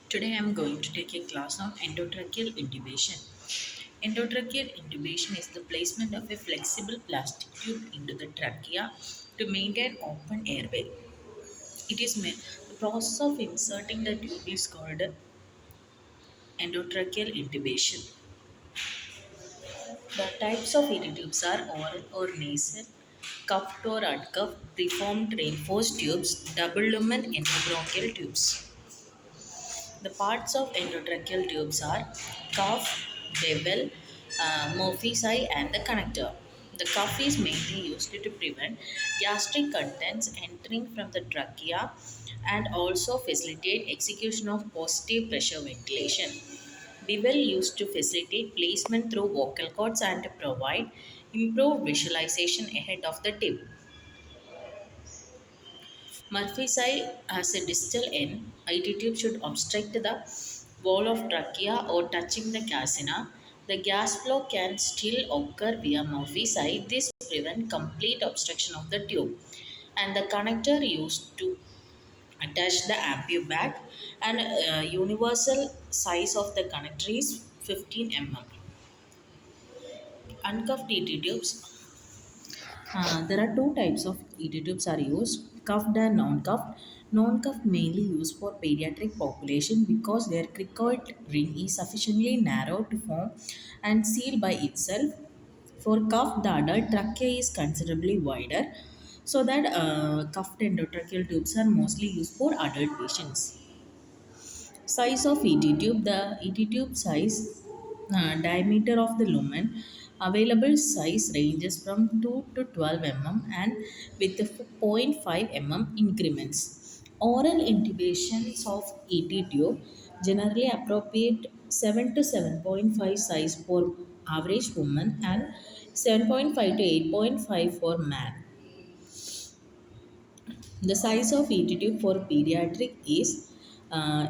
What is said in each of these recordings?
Today I am going to take a class on endotracheal intubation. Endotracheal intubation is the placement of a flexible plastic tube into the trachea to maintain open airway. The process of inserting the tube is called endotracheal intubation. The types of ET tubes are oral or nasal, cuffed or uncuffed, preformed reinforced tubes, double lumen endobronchial tubes. The parts of endotracheal tubes are cuff, bevel, Murphy's eye, and the connector. The cuff is mainly used to prevent gastric contents entering from the trachea and also facilitate execution of positive pressure ventilation. Bevel used to facilitate placement through vocal cords and to provide improved visualization ahead of the tip. Murphy's eye has a distal end. IT tube should obstruct the wall of trachea or touching the casina. The gas flow can still occur via Murphy's eye. This prevents complete obstruction of the tube. And the connector used to attach the ampu bag and universal size of the connector is 15 mm. Uncuffed ET tubes. There are two types of ET tubes are used, cuffed and non-cuffed. Non-cuffed mainly used for pediatric population because their cricoid ring is sufficiently narrow to form and seal by itself. For cuffed, the adult trachea is considerably wider, so that cuffed endotracheal tubes are mostly used for adult patients. Size of ET tube. The ET tube size, diameter of the lumen, available size ranges from 2 to 12 mm and with the zero point 0.5 mm increments. Oral intubations of ET tube generally appropriate 7 to 7.5 size for average woman and 7.5 to 8.5 for man. The size of ET tube for pediatric is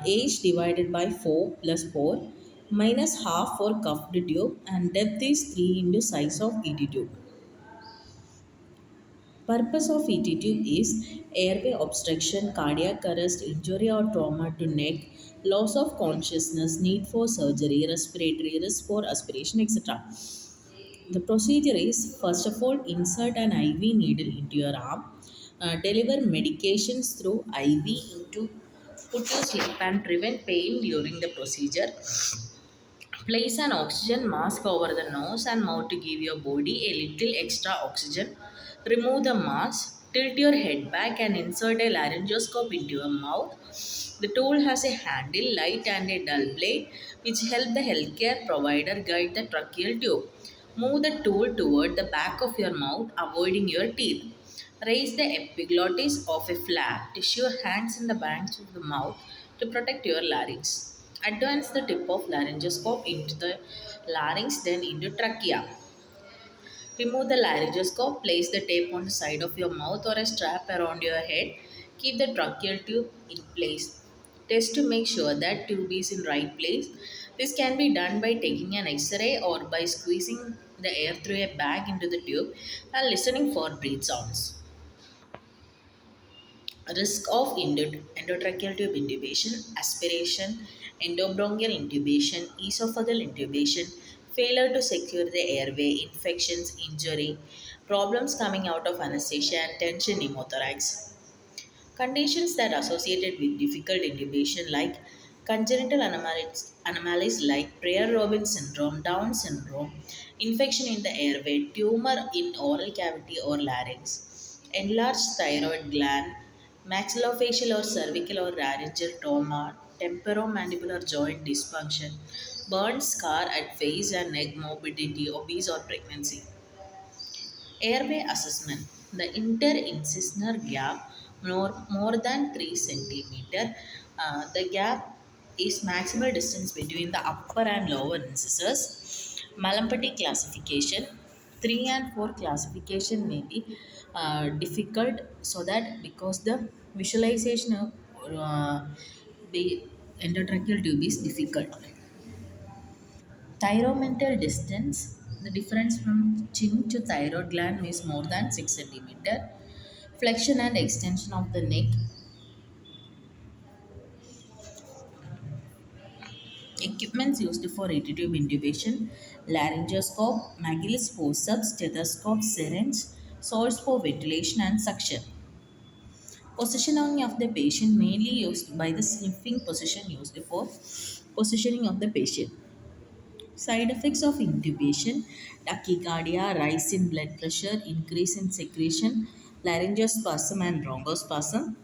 age divided by 4 plus 4 minus half for cuffed tube and depth is 3 into size of ET tube. Purpose of ET tube is airway obstruction, cardiac arrest, injury or trauma to neck, loss of consciousness, need for surgery, respiratory risk for aspiration, etc. The procedure is first of all insert an IV needle into your arm, deliver medications through IV into put your slip and prevent pain during the procedure. Place an oxygen mask over the nose and mouth to give your body a little extra oxygen. Remove the mask, tilt your head back and insert a laryngoscope into your mouth. The tool has a handle, light and a dull blade which help the healthcare provider guide the tracheal tube. Move the tool toward the back of your mouth, avoiding your teeth. Raise the epiglottis of a flap. Tissue your hands in the banks of the mouth to protect your larynx. Advance the tip of laryngoscope into the larynx, then into trachea. Remove the laryngoscope, place the tape on the side of your mouth or a strap around your head. Keep the tracheal tube in place. Test to make sure that tube is in right place. This can be done by taking an X-ray or by squeezing the air through a bag into the tube and listening for breath sounds. Risk of endotracheal tube intubation, aspiration, endobronchial intubation, esophageal intubation, failure to secure the airway, infections, injury, problems coming out of anesthesia, and tension pneumothorax. Conditions that are associated with difficult intubation like congenital anomalies like Prayer-Robin syndrome, Down syndrome, infection in the airway, tumor in oral cavity or larynx, enlarged thyroid gland, maxillofacial or cervical or laryngeal trauma, temporomandibular joint dysfunction, burn scar at face and neck, morbidity, obese or pregnancy. Airway assessment. The interincisional gap more than 3 centimeter. The gap is maximal distance between the upper and lower incisors. Mallampati classification. 3 and 4 classification may be difficult so that because the visualization of the endotracheal tube is difficult. Thyromental distance, the difference from chin to thyroid gland is more than 6 centimeter. Flexion and extension of the neck. Equipments used for tube intubation: laryngoscope, Magillus forceps, stethoscope, syringe, source for ventilation and suction. Positioning of the patient mainly used by the sniffing position used for positioning of the patient. Side effects of intubation: tachycardia, rise in blood pressure, increase in secretion, laryngospasm and bronchospasm.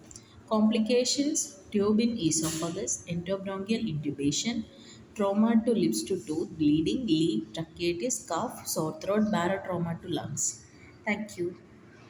Complications: tube in esophagus, endobronchial intubation, trauma to lips to tooth, bleeding, leak, tracheitis, cough, sore throat, barotrauma to lungs. Thank you.